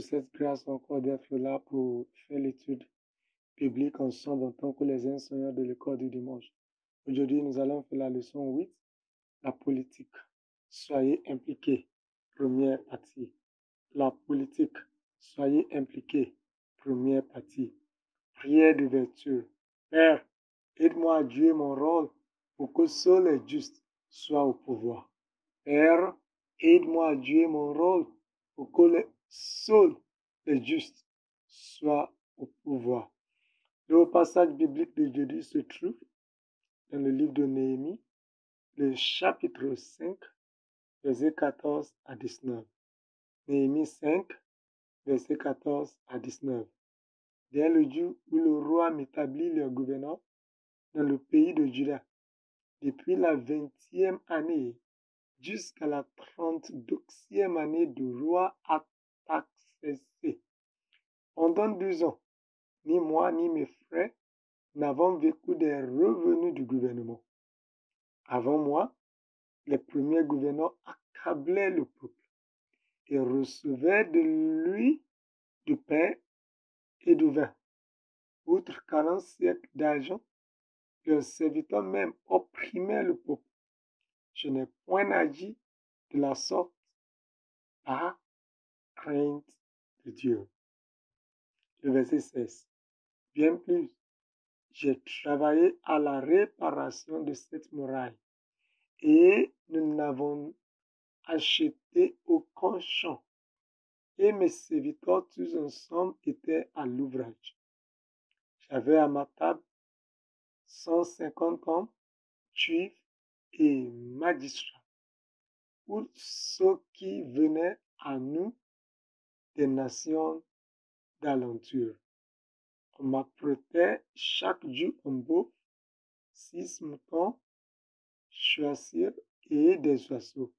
pour cette grâce encore d'être là pour faire l'étude biblique ensemble en tant que les enseignants de l'école du dimanche. Aujourd'hui, nous allons faire la leçon 8, la politique. Soyez impliqués. Première partie. La politique. Soyez impliqués. Première partie. Prière d'ouverture. Père, aide-moi à jouer mon rôle pour que seuls les justes soient au pouvoir. Père, aide-moi à jouer mon rôle pour que seuls les justes soient au pouvoir. Le passage biblique d'aujourd'hui se trouve dans le livre de Néhémie, le chapitre 5, versets 14 à 19. Néhémie 5, versets 14 à 19. Dès le jour où le roi m'établit le gouverneur dans le pays de Juda, depuis la 20e année jusqu'à la 32e année du roi Artaxerxès. Pendant 2 ans, ni moi ni mes frères n'avons vécu des revenus du gouvernement. Avant moi, les premiers gouverneurs accablaient le peuple et recevaient de l'huile, du pain et du vin. Outre 40 siècles d'argent, leurs serviteurs même opprimaient le peuple. Je n'ai point agi de la sorte par crainte de Dieu. Le verset 16. Bien plus, j'ai travaillé à la réparation de cette muraille et nous n'avons acheté aucun champ. Et mes serviteurs tous ensemble étaient à l'ouvrage. J'avais à ma table 150 hommes, juifs et magistrats, ou ceux qui venaient à nous des nations d'alentour. On m'apprêtait chaque jour un bœuf, 6 moutons, choisir et des oiseaux.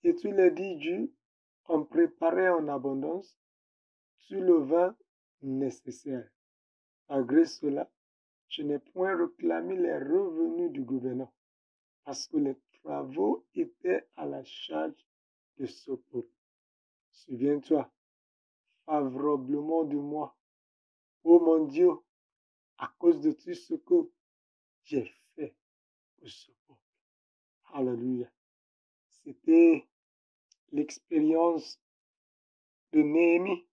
Et tous les 10 jours, on préparait en abondance tout le vin nécessaire. Malgré cela, je n'ai point réclamé les revenus du gouverneur, parce que les travaux étaient à la charge de ce peuple. Souviens-toi favorablement de moi, ô mon Dieu, à cause de tout ce que j'ai fait pour ce peuple. Alléluia. C'était l'expérience de Néhémie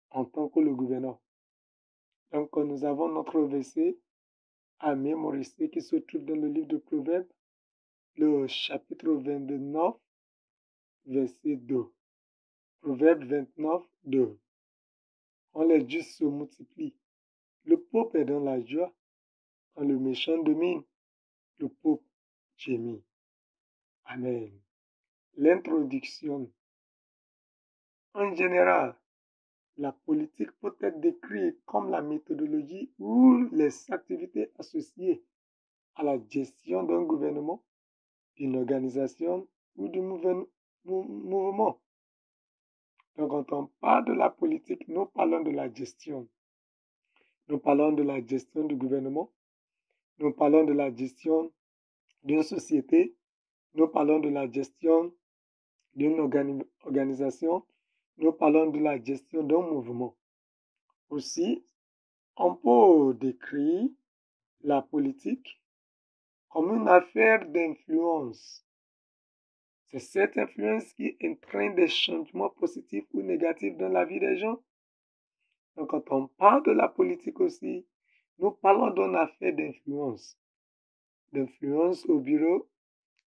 en tant que le gouverneur. Donc, nous avons notre verset à mémoriser qui se trouve dans le livre de Proverbes, le chapitre 29, verset 2. Proverbe 29, 2. Quand les justes se multiplient, le peuple est dans la joie. Quand le méchant domine, le peuple gémit. Amen. L'introduction. En général, la politique peut être décrite comme la méthodologie ou les activités associées à la gestion d'un gouvernement, d'une organisation ou d'un mouvement. Donc, quand on parle de la politique, nous parlons de la gestion. Nous parlons de la gestion du gouvernement. Nous parlons de la gestion d'une société. Nous parlons de la gestion d'une organisation. Nous parlons de la gestion d'un mouvement. Aussi, on peut décrire la politique comme une affaire d'influence. C'est cette influence qui entraîne des changements positifs ou négatifs dans la vie des gens. Donc, quand on parle de la politique aussi, nous parlons d'une affaire d'influence. D'influence au bureau,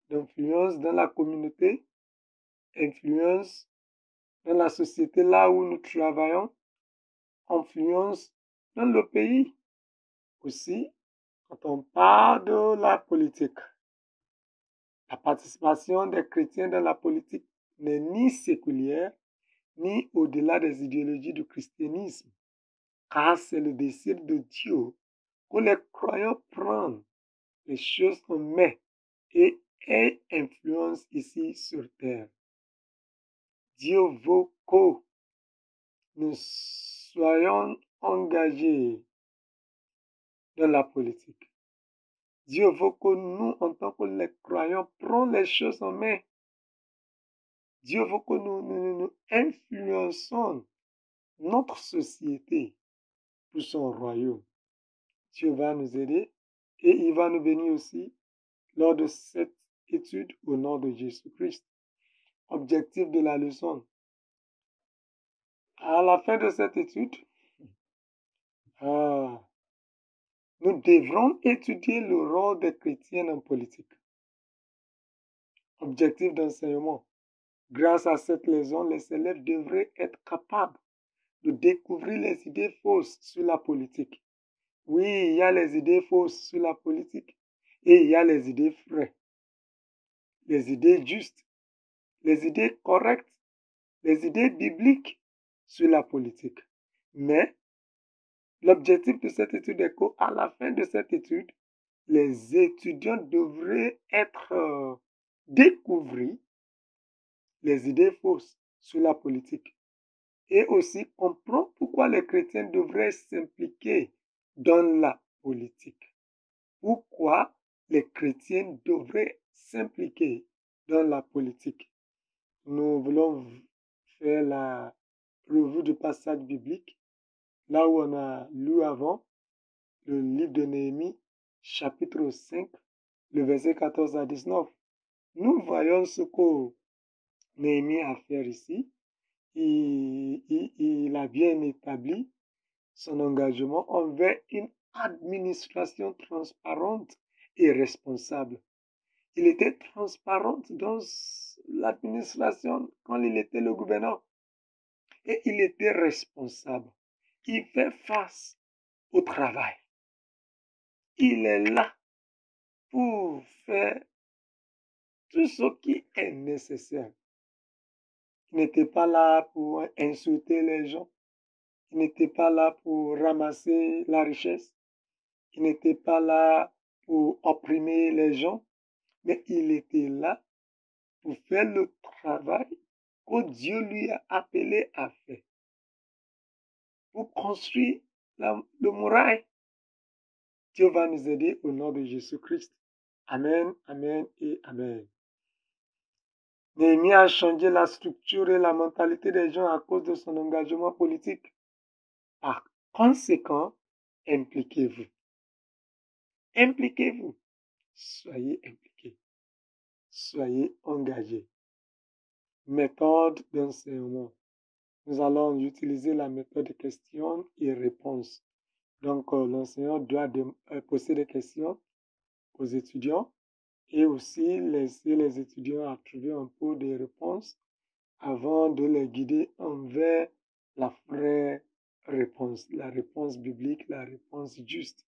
d'influence dans la communauté, influence dans la société là où nous travaillons, influence dans le pays. Aussi, quand on parle de la politique, la participation des chrétiens dans la politique n'est ni séculière, ni au-delà des idéologies du christianisme, car c'est le désir de Dieu que les croyants prennent les choses en main et aient influence ici sur terre. Dieu veut que nous soyons engagés dans la politique. Dieu veut que nous, en tant que les croyants, prenions les choses en main. Dieu veut que nous influençons notre société pour son royaume. Dieu va nous aider et il va nous bénir aussi lors de cette étude au nom de Jésus-Christ. Objectif de la leçon. À la fin de cette étude, nous devrons étudier le rôle des chrétiens en politique. Objectif d'enseignement. Grâce à cette leçon, les élèves devraient être capables de découvrir les idées fausses sur la politique. Oui, il y a les idées fausses sur la politique et il y a les idées vraies, les idées justes, les idées correctes, les idées bibliques sur la politique. Mais l'objectif de cette étude est qu'à la fin de cette étude, les étudiants devraient être découvrir les idées fausses sur la politique et aussi comprendre pourquoi les chrétiens devraient s'impliquer dans la politique. Pourquoi les chrétiens devraient s'impliquer dans la politique. Nous voulons faire la revue du passage biblique, là où on a lu avant le livre de Néhémie, chapitre 5, le verset 14 à 19. Nous voyons ce que Néhémie a fait ici. Il a bien établi son engagement envers une administration transparente et responsable. Il était transparent dans l'administration quand il était le gouverneur et il était responsable. Il fait face au travail. Il est là pour faire tout ce qui est nécessaire. Il n'était pas là pour insulter les gens. Il n'était pas là pour ramasser la richesse. Il n'était pas là pour opprimer les gens. Mais il était là pour faire le travail que Dieu lui a appelé à faire. Pour construire le muraille. Dieu va nous aider au nom de Jésus-Christ. Amen, amen et amen. Néhémie a changé la structure et la mentalité des gens à cause de son engagement politique. Par conséquent, impliquez-vous. Impliquez-vous. Soyez impliqués. Soyez engagés. Méthode d'enseignement. Nous allons utiliser la méthode de questions et réponses. Donc, l'enseignant doit poser des questions aux étudiants et aussi laisser les étudiants à trouver un peu de réponses avant de les guider envers la vraie réponse, la réponse biblique, la réponse juste.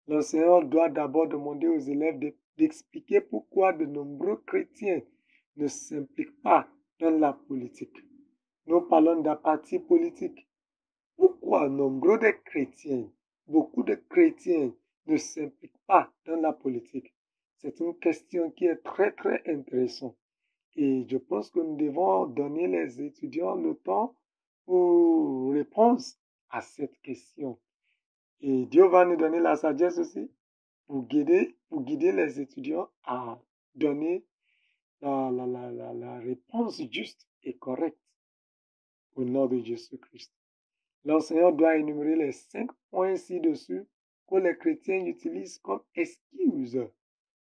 L'enseignant doit d'abord demander aux élèves d'expliquer pourquoi de nombreux chrétiens ne s'impliquent pas dans la politique. Nous parlons d'apathie politique. Pourquoi nombreux de chrétiens, beaucoup de chrétiens ne s'impliquent pas dans la politique? C'est une question qui est très très intéressante. Et je pense que nous devons donner les étudiants le temps pour répondre à cette question. Et Dieu va nous donner la sagesse aussi pour guider les étudiants à donner la réponse juste et correcte au nom de Jésus-Christ. L'enseignant doit énumérer les 5 points ci-dessus que les chrétiens utilisent comme excuse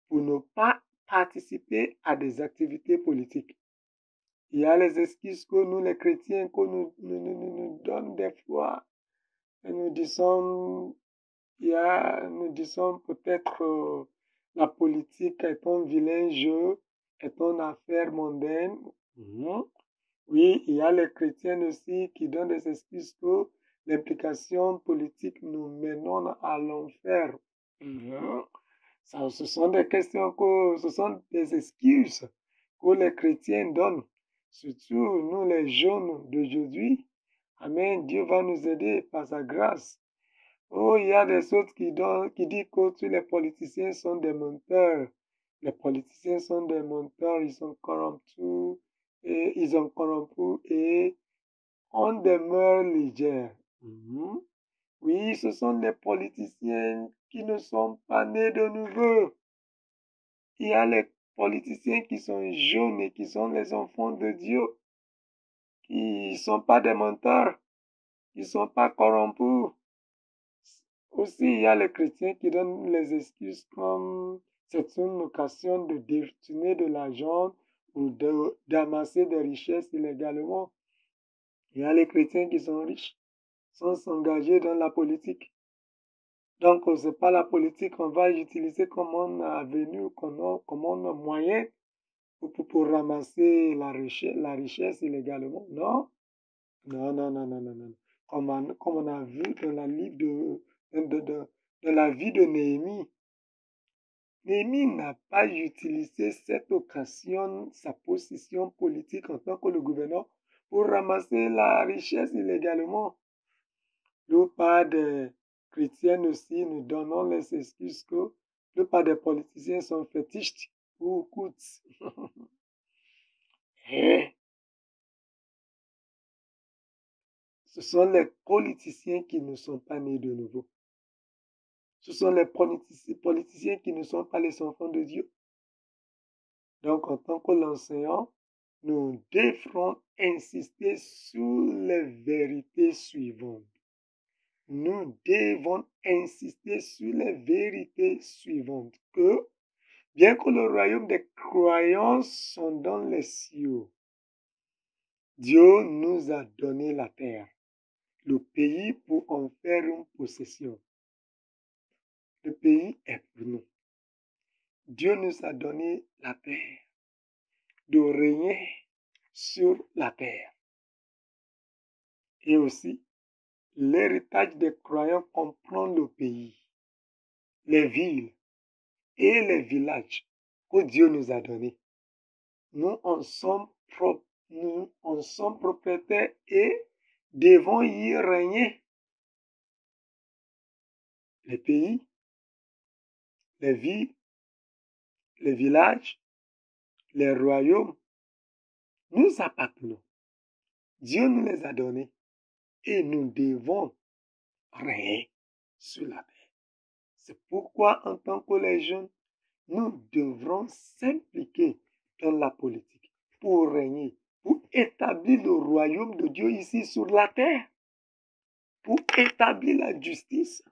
pour ne pas participer à des activités politiques. Il y a les excuses que nous, les chrétiens, que nous donnent des fois. Et nous disons peut-être la politique est un vilain jeu, est une affaire mondaine. Oui, il y a les chrétiens aussi qui donnent des excuses que l'implication politique nous mènent à l'enfer. Ce sont des questions ce sont des excuses que les chrétiens donnent, surtout nous les jeunes d'aujourd'hui. Amen, Dieu va nous aider par sa grâce. Oh, il y a des autres qui disent que tous les politiciens sont des menteurs. Les politiciens sont des menteurs, ils sont corrompus et ils ont corrompu et ont des mœurs légères. Oui, ce sont des politiciens qui ne sont pas nés de nouveau. Il y a les politiciens qui sont jeunes et qui sont les enfants de Dieu, qui ne sont pas des menteurs. Ils ne sont pas corrompus. Aussi, il y a les chrétiens qui donnent les excuses comme c'est une occasion de détourner de l'argent ou d'amasser des richesses illégalement. Il y a les chrétiens qui sont riches sans s'engager dans la politique. Donc, ce n'est pas la politique qu'on va utiliser comme un avenue, comme un moyen pour ramasser la richesse illégalement. Non, non, non, non, non, non, non. Comme on a vu dans la livre de la vie de Néhémie. Néhémie n'a pas utilisé cette occasion, sa position politique en tant que le gouverneur, pour ramasser la richesse illégalement. Le pas des chrétiens aussi, nous donnons les excuses que le pas des politiciens sont fétichistes ou coûtent. Ce sont les politiciens qui ne sont pas nés de nouveau. Ce sont les politiciens qui ne sont pas les enfants de Dieu. Donc, en tant que l'enseignant, nous devrons insister sur les vérités suivantes. Nous devons insister sur les vérités suivantes. Que, bien que le royaume des croyants sont dans les cieux, Dieu nous a donné la terre, le pays pour en faire une possession. Le pays est pour nous. Dieu nous a donné la terre, de régner sur la terre. Et aussi, l'héritage des croyants comprend le pays, les villes et les villages que Dieu nous a donnés. Nous en sommes propriétaires et devons y régner. Les pays, les villes, les villages, les royaumes, nous appartenons. Dieu nous les a donnés et nous devons régner sur la terre. C'est pourquoi, en tant que les jeunes, nous devrons s'impliquer dans la politique pour régner, pour établir le royaume de Dieu ici sur la terre, pour établir la justice.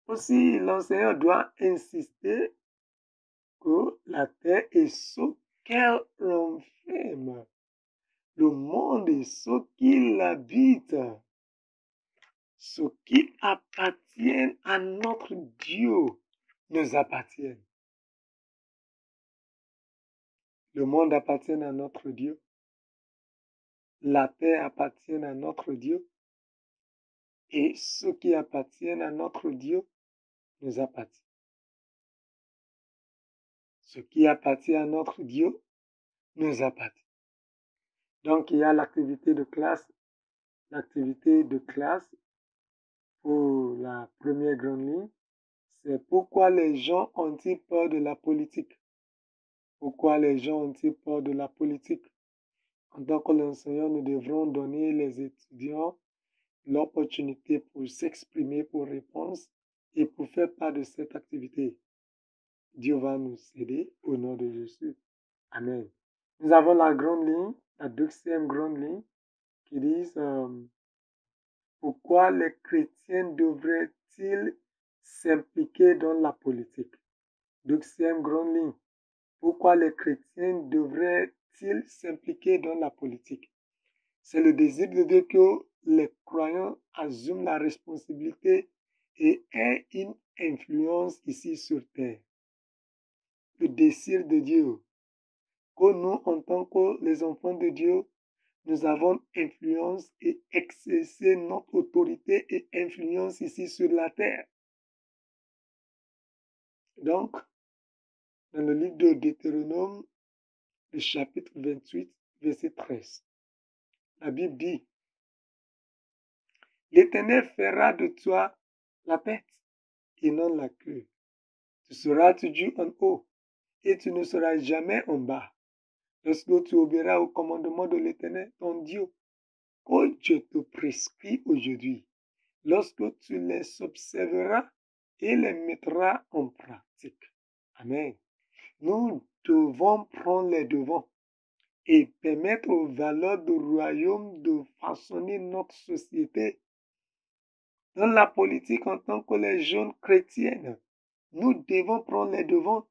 Aussi, l'enseignant doit insister que la terre est ce qu'elle renferme. Le monde est ce qui l'habite. Ce qui appartient à notre Dieu nous appartient. Le monde appartient à notre Dieu. La terre appartient à notre Dieu. Et ce qui appartient à notre Dieu nous appartient. Ce qui appartient à notre Dieu nous appartient. Donc, il y a l'activité de classe. L'activité de classe pour la première grande ligne, c'est pourquoi les gens ont-ils peur de la politique. Pourquoi les gens ont-ils peur de la politique? En tant que l'enseignant, nous devrons donner les étudiants l'opportunité pour s'exprimer, pour répondre et pour faire part de cette activité. Dieu va nous aider au nom de Jésus. Amen. Nous avons la grande ligne, la deuxième grande ligne, qui dit pourquoi les chrétiens devraient-ils s'impliquer dans la politique? Deuxième grande ligne, pourquoi les chrétiens devraient-ils s'impliquer dans la politique? C'est le désir de Dieu que les croyants assument la responsabilité et aient une influence ici sur terre. Le désir de Dieu, que nous, en tant que les enfants de Dieu, nous avons influence et exercer notre autorité et influence ici sur la terre. Donc, dans le livre de Deutéronome, le chapitre 28, verset 13, la Bible dit, l'Éternel fera de toi la tête et non la queue. Tu seras toujours en haut et tu ne seras jamais en bas. Lorsque tu obéiras au commandement de l'Éternel, ton Dieu, que je te prescris aujourd'hui, lorsque tu les observeras et les mettras en pratique. Amen. Nous devons prendre les devants et permettre aux valeurs du royaume de façonner notre société. Dans la politique, en tant que les jeunes chrétiennes, nous devons prendre les devants.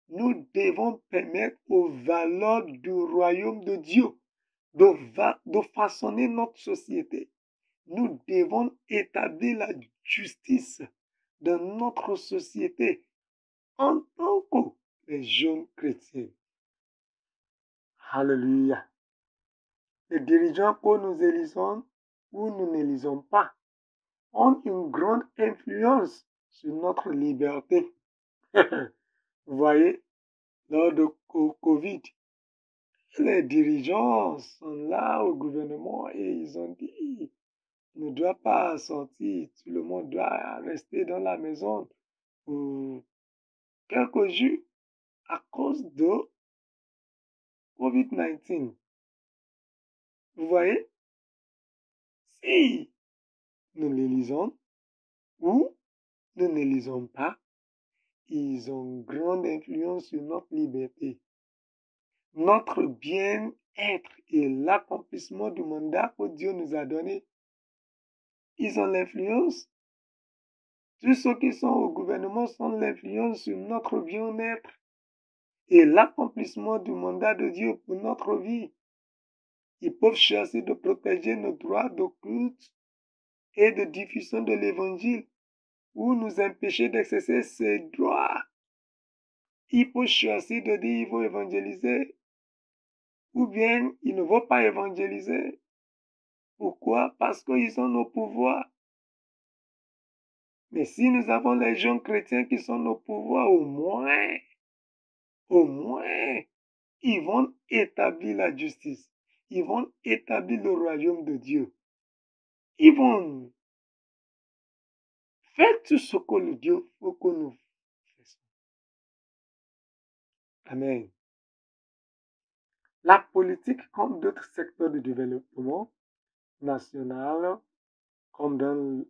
Nous devons permettre aux valeurs du royaume de Dieu de façonner notre société. Nous devons établir la justice dans notre société en tant que les jeunes chrétiens. Alléluia. Les dirigeants que nous élisons ou nous n'élisons pas ont une grande influence sur notre liberté. Vous voyez, lors de Covid, les dirigeants sont là au gouvernement et ils ont dit, on ne doit pas sortir, tout le monde doit rester dans la maison pour quelques jours à cause de COVID-19. Vous voyez, si nous les lisons ou nous ne lisons pas, ils ont une grande influence sur notre liberté. Notre bien-être et l'accomplissement du mandat que Dieu nous a donné, ils ont l'influence. Tous ceux qui sont au gouvernement ont l'influence sur notre bien-être et l'accomplissement du mandat de Dieu pour notre vie. Ils peuvent chercher de protéger nos droits de culte et de diffusion de l'évangile ou nous empêcher d'exercer ces droits. Ils peuvent choisir de dire qu'ils vont évangéliser ou bien ils ne vont pas évangéliser. Pourquoi? Parce qu'ils ont nos pouvoirs. Mais si nous avons les jeunes chrétiens qui sont nos pouvoirs, au moins, ils vont établir la justice. Ils vont établir le royaume de Dieu. Ils vont faire tout ce que le Dieu veut que nous fassions. Amen. La politique, comme d'autres secteurs de développement national, comme dans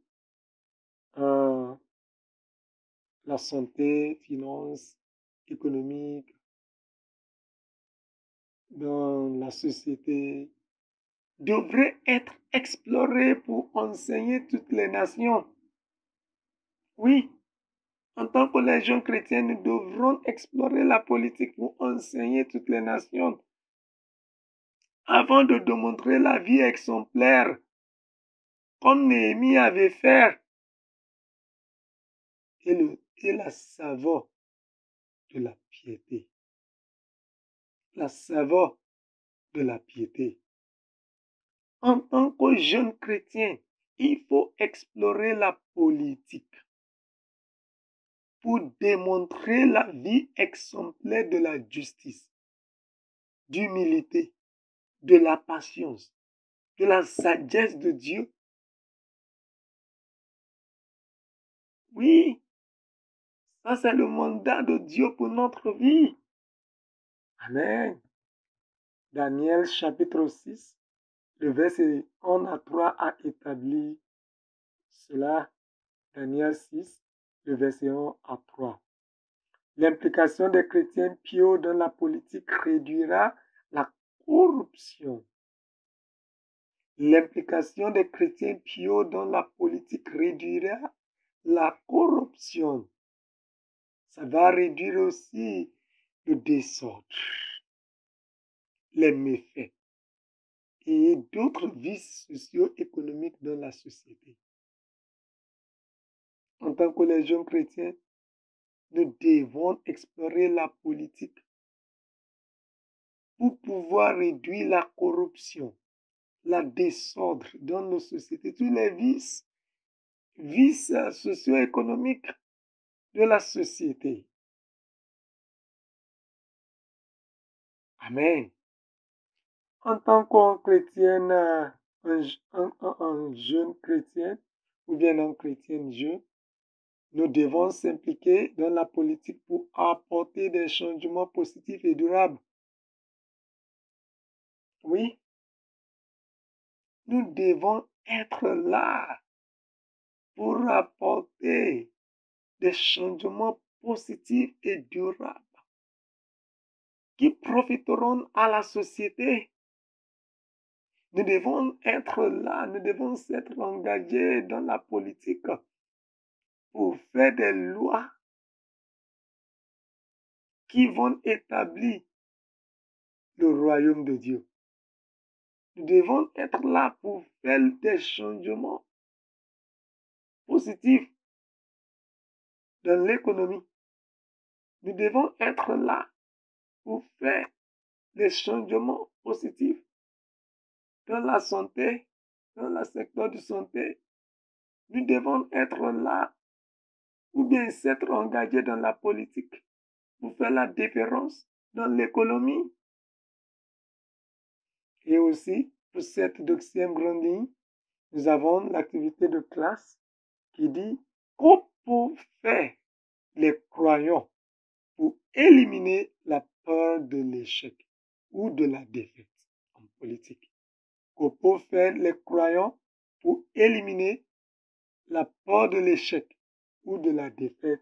la santé, finance, économique, dans la société, devrait être explorée pour enseigner toutes les nations. Oui, en tant que les jeunes chrétiens, nous devrons explorer la politique pour enseigner toutes les nations avant de démontrer la vie exemplaire comme Néhémie avait fait et la saveur de la piété. La saveur de la piété. En tant que jeune chrétien, il faut explorer la politique pour démontrer la vie exemplaire de la justice, d'humilité, de la patience, de la sagesse de Dieu. Oui, ça c'est le mandat de Dieu pour notre vie. Amen. Daniel chapitre 6, le verset 1 à 3 a établi cela. Daniel 6, le verset 1 à 3. L'implication des chrétiens pieux dans la politique réduira la corruption. L'implication des chrétiens pieux dans la politique réduira la corruption. Ça va réduire aussi le désordre, les méfaits et d'autres vices socio-économiques dans la société. En tant que les jeunes chrétiens, nous devons explorer la politique pour pouvoir réduire la corruption, la désordre dans nos sociétés, tous les vices socio-économiques de la société. Amen. En tant qu'un chrétien, un jeune chrétien ou bien un chrétien jeune, nous devons s'impliquer dans la politique pour apporter des changements positifs et durables. Oui, nous devons être là pour apporter des changements positifs et durables. qui profiteront à la société. Nous devons être là, nous devons s'être engagés dans la politique pour faire des lois qui vont établir le royaume de Dieu. Nous devons être là pour faire des changements positifs dans l'économie. Nous devons être là pour faire des changements positifs dans la santé, dans le secteur de santé. Nous devons être là ou bien s'être engagés dans la politique pour faire la différence dans l'économie. Et aussi, pour cette 2e grande ligne, nous avons l'activité de classe qui dit qu'on peut faire les croyants pour éliminer la peur de l'échec ou de la défaite en politique. Qu'on peut faire les croyants pour éliminer la peur de l'échec ou de la défaite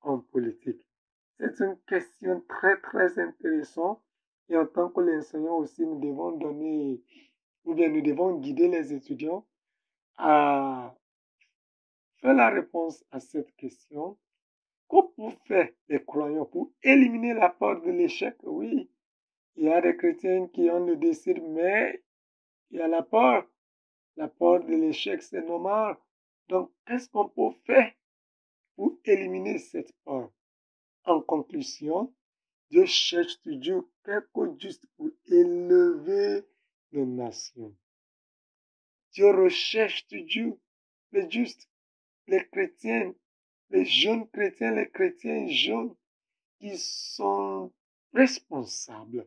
en politique. C'est une question très, très intéressante. Et en tant que l'enseignant aussi, nous devons donner, ou bien nous devons guider les étudiants à faire la réponse à cette question. Comment faire les croyants pour éliminer la peur de l'échec? Oui, il y a des chrétiens qui ont le désir, mais il y a la peur. La peur de l'échec, c'est normal. Donc, qu'est-ce qu'on peut faire pour éliminer cette peur? En conclusion, Dieu cherche toujours quelque juste pour élever les nations. Dieu recherche toujours les justes, les chrétiens, les jeunes chrétiens, les chrétiens jeunes qui sont responsables,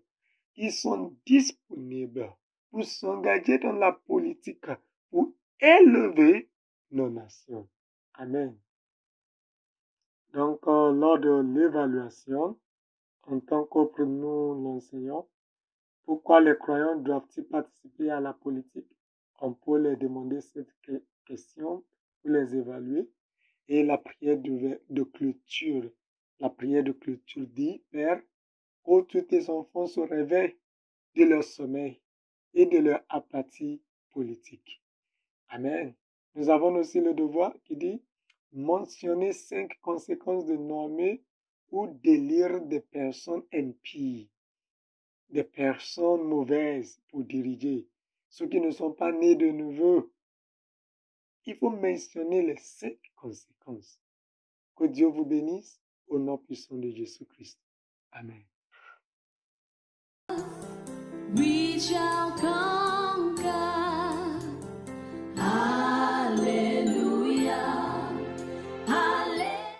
qui sont disponibles pour s'engager dans la politique, pour élever nos nations. Amen. Donc, lors de l'évaluation, en tant que nous l'enseignons, pourquoi les croyants doivent-ils participer à la politique? On peut leur demander cette question pour les évaluer. Et la prière de clôture. La prière de clôture dit, Père, que tous tes enfants se réveillent de leur sommeil et de leur apathie politique. Amen. Nous avons aussi le devoir qui dit, mentionner 5 conséquences de nommer ou d'élire des personnes impies, des personnes mauvaises pour diriger, ceux qui ne sont pas nés de nouveau. Il faut mentionner les 5 conséquences. Que Dieu vous bénisse au nom puissant de Jésus-Christ. Amen. We shall come.